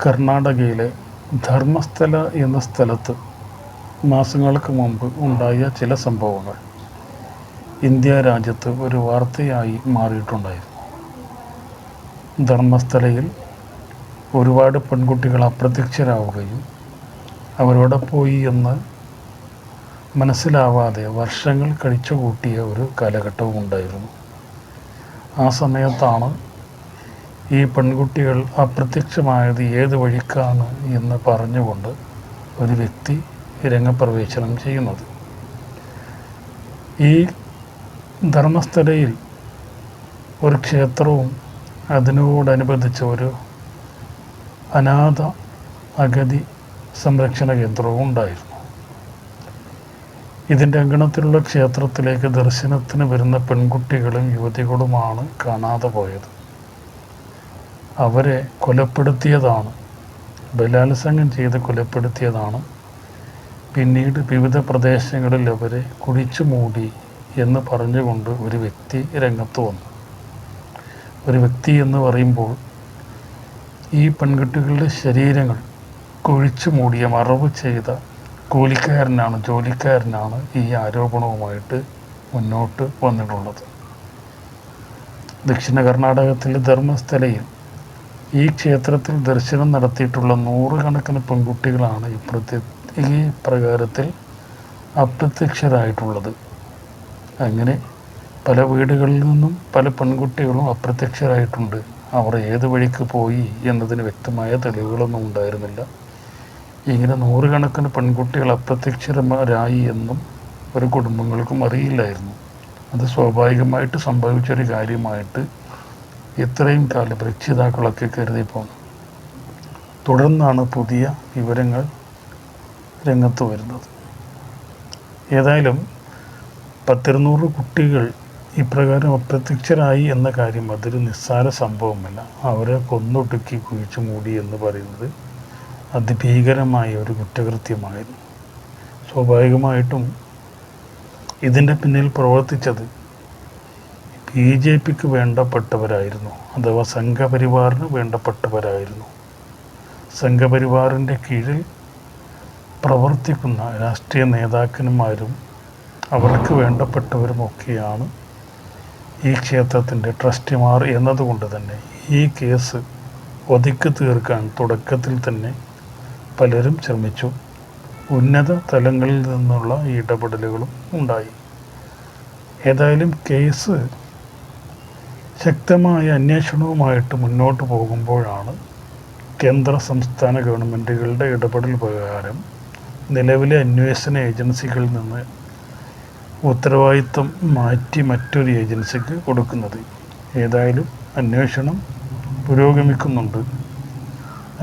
കർണാടകയിലെ ധർമ്മസ്ഥല എന്ന സ്ഥലത്ത് മാസങ്ങൾക്ക് മുമ്പ് ഉണ്ടായ ചില സംഭവങ്ങൾ ഇന്ത്യ രാജ്യത്ത് ഒരു വാർത്തയായി മാറിയിട്ടുണ്ടായിരുന്നു. ധർമ്മസ്ഥലയിൽ ഒരുപാട് പെൺകുട്ടികൾ അപ്രത്യക്ഷരാവുകയും അവരോടെ പോയി എന്ന് മനസ്സിലാവാതെ വർഷങ്ങൾ കഴിച്ചുകൂട്ടിയ ഒരു കാലഘട്ടവും ഉണ്ടായിരുന്നു. ആ സമയത്താണ് ഈ പെൺകുട്ടികൾ അപ്രത്യക്ഷമായത് ഏത് വഴിക്കാണ് എന്ന് പറഞ്ഞുകൊണ്ട് ഒരു വ്യക്തി രംഗപ്രവേശനം ചെയ്യുന്നത്. ഈ ധർമ്മസ്ഥലയിൽ ഒരു ക്ഷേത്രവും അതിനോടനുബന്ധിച്ച ഒരു അനാഥ അഗതി സംരക്ഷണ കേന്ദ്രവും ഉണ്ടായിരുന്നു. ഇതിൻ്റെ അങ്കണത്തിലുള്ള ക്ഷേത്രത്തിലേക്ക് ദർശനത്തിന് വരുന്ന പെൺകുട്ടികളും യുവതികളുമാണ് കാണാതെ പോയത്. അവരെ കൊലപ്പെടുത്തിയതാണ്, ബലാത്സംഗം ചെയ്ത് കൊലപ്പെടുത്തിയതാണ്. പിന്നീട് വിവിധ പ്രദേശങ്ങളിൽ അവരെ കുഴിച്ചു മൂടി എന്ന് പറഞ്ഞുകൊണ്ട് ഒരു വ്യക്തി രംഗത്ത് വന്നു. ഒരു വ്യക്തി എന്ന് പറയുമ്പോൾ ഈ പെൺകുട്ടികളുടെ ശരീരങ്ങൾ കുഴിച്ചു മൂടിയ മറവ് ചെയ്ത ജോലിക്കാരനാണ് ഈ ആരോപണവുമായിട്ട് മുന്നോട്ട് വന്നിട്ടുള്ളത്. ദക്ഷിണ കർണാടകത്തിലെ ധർമ്മസ്ഥലയിൽ ഈ ക്ഷേത്രത്തിൽ ദർശനം നടത്തിയിട്ടുള്ള നൂറുകണക്കിന് പെൺകുട്ടികളാണ് ഈ പ്രകാരത്തിൽ അപ്രത്യക്ഷരായിട്ടുള്ളത്. അങ്ങനെ പല വീടുകളിൽ നിന്നും പല പെൺകുട്ടികളും അപ്രത്യക്ഷരായിട്ടുണ്ട്. അവർ ഏത് വഴിക്ക് പോയി എന്നതിന് വ്യക്തമായ തെളിവുകളൊന്നും ഉണ്ടായിരുന്നില്ല. ഇങ്ങനെ നൂറുകണക്കിന് പെൺകുട്ടികൾ അപ്രത്യക്ഷരായി എന്നും ഒരു കുടുംബങ്ങൾക്കും അറിയില്ലായിരുന്നു. അത് സ്വാഭാവികമായിട്ട് സംഭവിച്ചൊരു കാര്യമായിട്ട് ഇത്രയും കാലം രക്ഷിതാക്കളൊക്കെ കരുതിപ്പോന്നു. തുടർന്നാണ് പുതിയ വിവരങ്ങൾ രംഗത്ത് വരുന്നത്. ഏതായാലും 100 കുട്ടികൾ ഇപ്രകാരം അപ്രത്യക്ഷരായി എന്ന കാര്യം അതൊരു നിസ്സാര സംഭവമല്ല. അവരെ കൊന്നൊടുക്കി കുഴിച്ചു മൂടി എന്ന് പറയുന്നത് അതിഭീകരമായ ഒരു കുറ്റകൃത്യമായിരുന്നു. സ്വാഭാവികമായിട്ടും ഇതിൻ്റെ പിന്നിൽ പ്രവർത്തിച്ചത് BJPക്ക് വേണ്ടപ്പെട്ടവരായിരുന്നു, അഥവാ സംഘപരിവാറിന് വേണ്ടപ്പെട്ടവരായിരുന്നു. സംഘപരിവാറിൻ്റെ കീഴിൽ പ്രവർത്തിക്കുന്ന രാഷ്ട്രീയ നേതാക്കന്മാരും അവർക്ക് വേണ്ടപ്പെട്ടവരുമൊക്കെയാണ് ഈ ക്ഷേത്രത്തിൻ്റെ ട്രസ്റ്റിമാർ എന്നതുകൊണ്ട് തന്നെ ഈ കേസ് ഒതുക്കി തീർക്കാൻ തുടക്കത്തിൽ തന്നെ പലരും ശ്രമിച്ചു. ഉന്നത തലങ്ങളിൽ നിന്നുള്ള ഇടപെടലുകളും ഉണ്ടായി. ഏതായാലും കേസ് ശക്തമായ അന്വേഷണവുമായിട്ട് മുന്നോട്ട് പോകുമ്പോഴാണ് കേന്ദ്ര സംസ്ഥാന ഗവൺമെൻറ്റുകളുടെ ഇടപെടൽ പ്രകാരം നിലവിലെ അന്വേഷണ ഏജൻസികളിൽ നിന്ന് ഉത്തരവാദിത്വം മാറ്റി മറ്റൊരു ഏജൻസിക്ക് കൊടുക്കുന്നത്. ഏതായാലും അന്വേഷണം പുരോഗമിക്കുന്നുണ്ട്.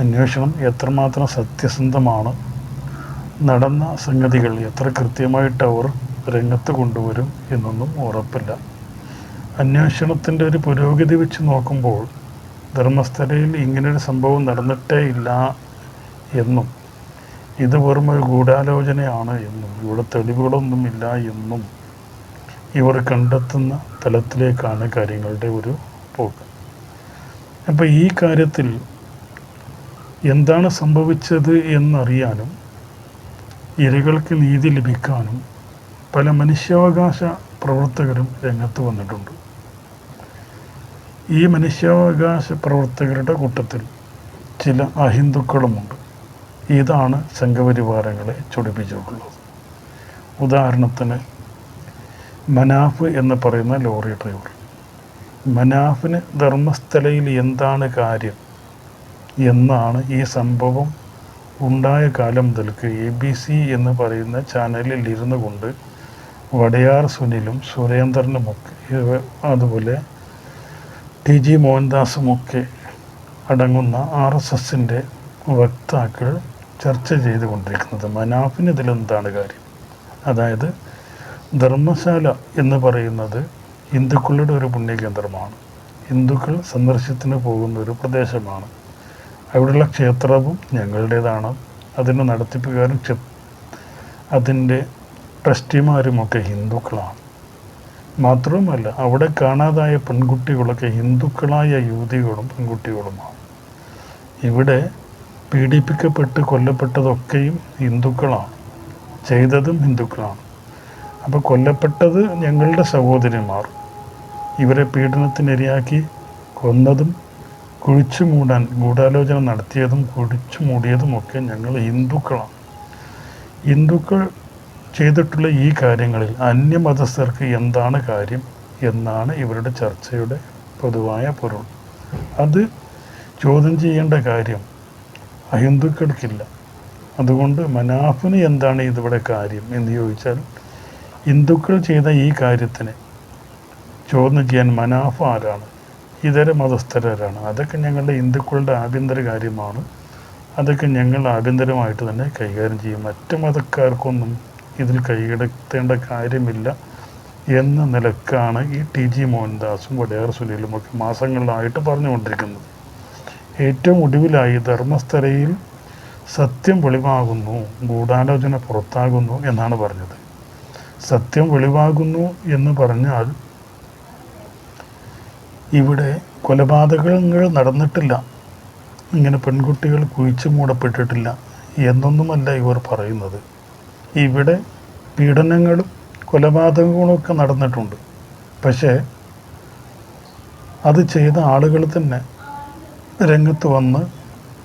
അന്വേഷണം എത്രമാത്രം സത്യസന്ധമാണ്, നടന്ന സംഗതികൾ എത്ര കൃത്യമായിട്ട് അവർ രംഗത്ത് കൊണ്ടുവരും എന്നൊന്നും ഉറപ്പില്ല. അന്വേഷണത്തിൻ്റെ ഒരു പുരോഗതി വെച്ച് നോക്കുമ്പോൾ ധർമ്മസ്ഥലയിൽ ഇങ്ങനൊരു സംഭവം നടന്നിട്ടേ ഇല്ല എന്നും ഇത് വെറും ഒരു ഗൂഢാലോചനയാണ് എന്നും ഇവിടെ തെളിവുകളൊന്നുമില്ല എന്നും ഇവർ കണ്ടെത്തുന്ന തലത്തിലേക്കാണ് കാര്യങ്ങളുടെ ഒരു പോക്ക്. അപ്പോൾ ഈ കാര്യത്തിൽ എന്താണ് സംഭവിച്ചത് എന്നറിയാനും ഇരകൾക്ക് നീതി ലഭിക്കാനും പല മനുഷ്യാവകാശ പ്രവർത്തകരും രംഗത്ത് വന്നിട്ടുണ്ട്. ഈ മനുഷ്യാവകാശ പ്രവർത്തകരുടെ കൂട്ടത്തിൽ ചില അഹിന്ദുക്കളുമുണ്ട്. ഇതാണ് സംഘപരിവാരങ്ങളെ ചൊടിപ്പിച്ചിട്ടുള്ളത്. ഉദാഹരണത്തിന് മനാഫ് എന്ന് പറയുന്ന ലോറി ഡ്രൈവർ. മനാഫിന് ധർമ്മസ്ഥലയിൽ എന്താണ് കാര്യം എന്നാണ് ഈ സംഭവം ഉണ്ടായ കാലം മുതൽക്ക് ABC എന്ന് പറയുന്ന ചാനലിൽ ഇരുന്നു കൊണ്ട് വടയാർ സുനിലും സുരേന്ദ്രനുമൊക്കെ അതുപോലെ TG മോഹൻദാസുമൊക്കെ അടങ്ങുന്ന RSSൻ്റെ വക്താക്കൾ ചർച്ച ചെയ്തുകൊണ്ടിരിക്കുന്നത്. മനാഫിന് ഇതിലെന്താണ് കാര്യം? അതായത് ധർമ്മശാല എന്ന് പറയുന്നത് ഹിന്ദുക്കളുടെ ഒരു പുണ്യകേന്ദ്രമാണ്. ഹിന്ദുക്കൾ സന്ദർശനത്തിന് പോകുന്ന ഒരു പ്രദേശമാണ്. അവിടെയുള്ള ക്ഷേത്രവും ഞങ്ങളുടേതാണ്. അതിൻ്റെ നടത്തിപ്പുകാരും അതിൻ്റെ ട്രസ്റ്റിമാരുമൊക്കെ ഹിന്ദുക്കളാണ്. മാത്രവുമല്ല അവിടെ കാണാതായ പെൺകുട്ടികളൊക്കെ ഹിന്ദുക്കളായ യുവതികളും പെൺകുട്ടികളുമാണ്. ഇവിടെ പീഡിപ്പിക്കപ്പെട്ട് കൊല്ലപ്പെട്ടതൊക്കെയും ഹിന്ദുക്കളാണ്, ചെയ്തതും ഹിന്ദുക്കളാണ്. അപ്പോൾ കൊല്ലപ്പെട്ടത് ഞങ്ങളുടെ സഹോദരിമാർ, ഇവരെ പീഡനത്തിനിരയാക്കി കൊന്നതും കുഴിച്ചു മൂടാൻ ഗൂഢാലോചന നടത്തിയതും കുഴിച്ചു മൂടിയതുമൊക്കെ ഞങ്ങൾ ഹിന്ദുക്കളാണ്. ഹിന്ദുക്കൾ ചെയ്തിട്ടുള്ള ഈ കാര്യങ്ങളിൽ അന്യമതസ്ഥർക്ക് എന്താണ് കാര്യം എന്നാണ് ഇവരുടെ ചർച്ചയുടെ പൊതുവായ പൊരുൾ. അത് ചോദ്യം ചെയ്യേണ്ട കാര്യം അഹിന്ദുക്കൾക്കില്ല. അതുകൊണ്ട് മനാഫിന് എന്താണ് ഇതിവിടെ കാര്യം എന്ന് ചോദിച്ചാൽ, ഹിന്ദുക്കൾ ചെയ്ത ഈ കാര്യത്തിന് ചോദ്യം ചെയ്യാൻ മനാഫ് ആരാണ്, ഇതര മതസ്ഥരാണ്? അതൊക്കെ ഞങ്ങളുടെ ഹിന്ദുക്കളുടെ ആഭ്യന്തര കാര്യമാണ്. അതൊക്കെ ഞങ്ങൾ ആഭ്യന്തരമായിട്ട് തന്നെ കൈകാര്യം ചെയ്യും. മറ്റു മതക്കാർക്കൊന്നും ഇതിൽ കൈകടത്തേണ്ട കാര്യമില്ല എന്ന നിലക്കാണ് ഈ TG മോഹൻദാസും വടയാർ സുനിലും ഒക്കെ മാസങ്ങളിലായിട്ട് പറഞ്ഞുകൊണ്ടിരിക്കുന്നത്. ഏറ്റവും ഒടുവിലായി ധർമ്മസ്ഥലയിൽ സത്യം വെളിവാകുന്നു, ഗൂഢാലോചന പുറത്താകുന്നു എന്നാണ് പറഞ്ഞത്. സത്യം വെളിവാകുന്നു എന്ന് പറഞ്ഞാൽ ഇവിടെ കൊലപാതകങ്ങൾ നടന്നിട്ടില്ല, ഇങ്ങനെ പെൺകുട്ടികൾ കുഴിച്ചു മൂടപ്പെട്ടിട്ടില്ല എന്നൊന്നുമല്ല ഇവർ പറയുന്നത്. ഇവിടെ പീഡനങ്ങളും കൊലപാതകങ്ങളൊക്കെ നടന്നിട്ടുണ്ട്. പക്ഷേ അത് ചെയ്ത ആളുകൾ തന്നെ രംഗത്ത് വന്ന്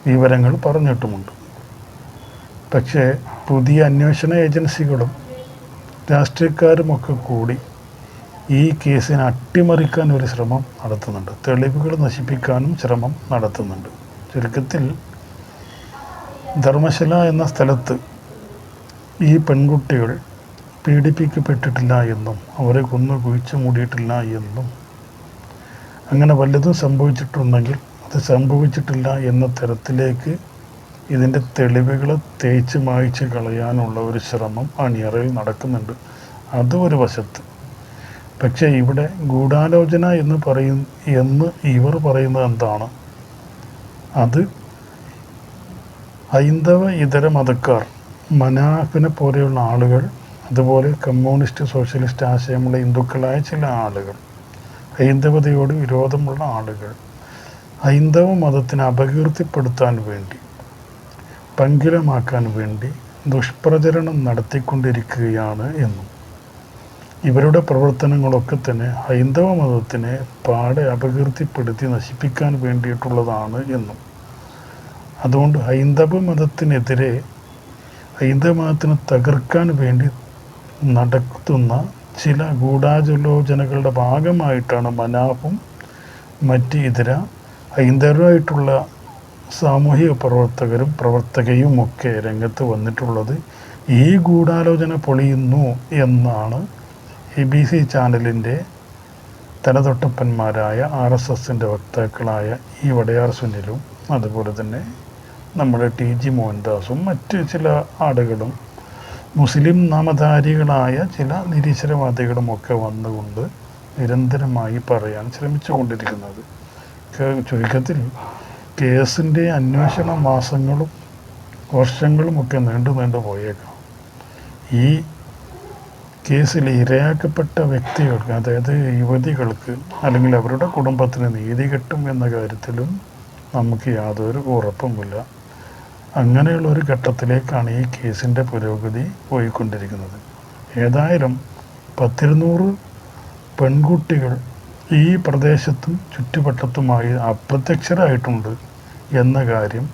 വിവരങ്ങൾ പറഞ്ഞിട്ടുമുണ്ട്. പക്ഷേ പുതിയ അന്വേഷണ ഏജൻസികളും രാഷ്ട്രീയക്കാരുമൊക്കെ കൂടി ഈ കേസിനെ അട്ടിമറിക്കാൻ ഒരു ശ്രമം നടത്തുന്നുണ്ട്, തെളിവുകൾ നശിപ്പിക്കാനും ശ്രമം നടത്തുന്നുണ്ട്. ചുരുക്കത്തിൽ ധർമ്മശല എന്ന സ്ഥലത്ത് ഈ പെൺകുട്ടികൾ പീഡിപ്പിക്കപ്പെട്ടിട്ടില്ല എന്നും അവരെ കൊന്നു കുഴിച്ചു മൂടിയിട്ടില്ല എന്നും, അങ്ങനെ വല്ലതും സംഭവിച്ചിട്ടുണ്ടെങ്കിൽ അത് സംഭവിച്ചിട്ടില്ല എന്ന തരത്തിലേക്ക് ഇതിൻ്റെ തെളിവുകൾ തേച്ച് മായ്ച്ച് കളയാനുള്ള ഒരു ശ്രമം അണിയറയിൽ നടക്കുന്നുണ്ട്. അത് ഒരു വശത്ത്. പക്ഷേ ഇവിടെ ഗൂഢാലോചന എന്ന് ഇവർ പറയുന്നത് എന്താണ്? അത് ഹൈന്ദവ ഇതര മതക്കാർ, മനാഫിനെ പോലെയുള്ള ആളുകൾ, അതുപോലെ കമ്മ്യൂണിസ്റ്റ് സോഷ്യലിസ്റ്റ് ആശയമുള്ള ഹിന്ദുക്കളായ ചില ആളുകൾ, ഹൈന്ദവതയോട് വിരോധമുള്ള ആളുകൾ ഹൈന്ദവ മതത്തിനെ അപകീർത്തിപ്പെടുത്താൻ വേണ്ടി, പങ്കിലമാക്കാൻ വേണ്ടി ദുഷ്പ്രചരണം നടത്തിക്കൊണ്ടിരിക്കുകയാണ് എന്നും, ഇവരുടെ പ്രവർത്തനങ്ങളൊക്കെ തന്നെ ഹൈന്ദവ മതത്തിനെ പാടെ അപകീർത്തിപ്പെടുത്തി നശിപ്പിക്കാൻ വേണ്ടിയിട്ടുള്ളതാണ് എന്നും, അതുകൊണ്ട് ഹൈന്ദവ മതത്തിനെതിരെ, ഹൈന്ദവ മതത്തിനെ തകർക്കാൻ വേണ്ടി നടത്തുന്ന ചില ഗൂഢാലോചനകളുടെ ഭാഗമായിട്ടാണ് മനാഫും മറ്റ് ഇതര ഹൈന്ദവരായിട്ടുള്ള സാമൂഹിക പ്രവർത്തകയും ഒക്കെ രംഗത്ത് വന്നിട്ടുള്ളത്. ഈ ഗൂഢാലോചന പൊളിയുന്നു എന്നാണ് ABC ചാനലിൻ്റെ തലതൊട്ടപ്പന്മാരായ RSSൻ്റെ വക്താക്കളായ ഈ വടയാർ സുനിലും അതുപോലെ തന്നെ നമ്മുടെ TG മോഹൻദാസും മറ്റ് ചില ആളുകളും മുസ്ലിം നാമധാരികളായ ചില നിരീശ്വരവാദികളുമൊക്കെ വന്നുകൊണ്ട് നിരന്തരമായി പറയാൻ ശ്രമിച്ചുകൊണ്ടിരിക്കുന്നത്. ചുരുക്കത്തിൽ കേസിൻ്റെ അന്വേഷണ മാസങ്ങളും വർഷങ്ങളുമൊക്കെ നീണ്ടു പോയേക്കാം. ഈ കേസിൽ ഇരയാക്കപ്പെട്ട വ്യക്തികൾക്ക്, അതായത് യുവതികൾക്ക് അല്ലെങ്കിൽ അവരുടെ കുടുംബത്തിന് നീതി കിട്ടും എന്ന കാര്യത്തിലും നമുക്ക് യാതൊരു ഉറപ്പുമില്ല. അങ്ങനെയുള്ളൊരു ഘട്ടത്തിലേക്കാണ് ഈ കേസിൻ്റെ പുരോഗതി പോയിക്കൊണ്ടിരിക്കുന്നത്. ഏതായാലും 100-200 പെൺകുട്ടികൾ ഈ പ്രദേശത്തും ചുറ്റുവട്ടത്തുമായി അപ്രത്യക്ഷരായിട്ടുണ്ട് എന്ന കാര്യം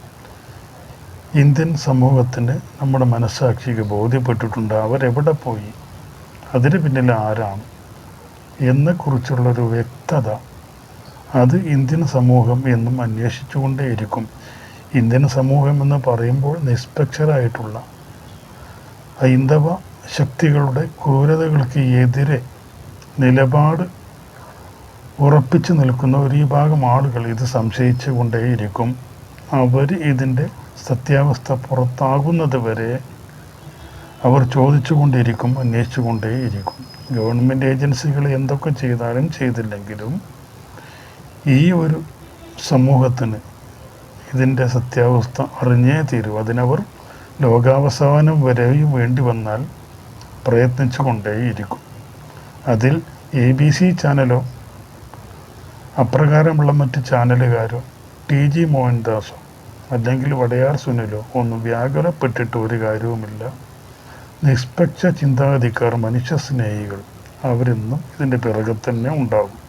ഇന്ത്യൻ സമൂഹത്തിന്, നമ്മുടെ മനസ്സാക്ഷിക്ക് ബോധ്യപ്പെട്ടിട്ടുണ്ട്. അവരെവിടെ പോയി, അതിന് പിന്നിൽ ആരാണ് എന്നെക്കുറിച്ചുള്ളൊരു വ്യക്തത അത് ഇന്ത്യൻ സമൂഹം എന്നും അന്വേഷിച്ചുകൊണ്ടേയിരിക്കും. ഇന്ത്യൻ സമൂഹം എന്ന് പറയുമ്പോൾ നിഷ്പക്ഷരായിട്ടുള്ള ഹൈന്ദവ ശക്തികളുടെ ക്രൂരതകൾക്ക് എതിരെ നിലപാട് ഉറപ്പിച്ചു നിൽക്കുന്ന ഒരു വിഭാഗം ആളുകൾ ഇത് സംശയിച്ചു കൊണ്ടേയിരിക്കും. അവർ ഇതിൻ്റെ സത്യാവസ്ഥ പുറത്താകുന്നത് വരെ അവർ ചോദിച്ചു കൊണ്ടിരിക്കും, അന്വേഷിച്ചു കൊണ്ടേയിരിക്കും. ഗവൺമെൻറ് ഏജൻസികൾ എന്തൊക്കെ ചെയ്താലും ചെയ്തില്ലെങ്കിലും ഈ ഒരു സമൂഹത്തിന് ഇതിൻ്റെ സത്യാവസ്ഥ അറിഞ്ഞേ തീരും. അതിനവർ ലോകാവസാനം വരെയും വേണ്ടി വന്നാൽ പ്രയത്നിച്ചു കൊണ്ടേയിരിക്കും. അതിൽ ABC ചാനലോ അപ്രകാരമുള്ള മറ്റ് ചാനലുകാരോ TG മോഹൻദാസോ അല്ലെങ്കിൽ വടയാർ സുനിലോ ഒന്നും വ്യാകുലപ്പെട്ടിട്ട് ഒരു കാര്യവുമില്ല. നിഷ്പക്ഷ ചിന്താഗതിക്കാർ, മനുഷ്യസ്നേഹികൾ, അവരെന്നും ഇതിൻ്റെ പിറകെ തന്നെ ഉണ്ടാകും.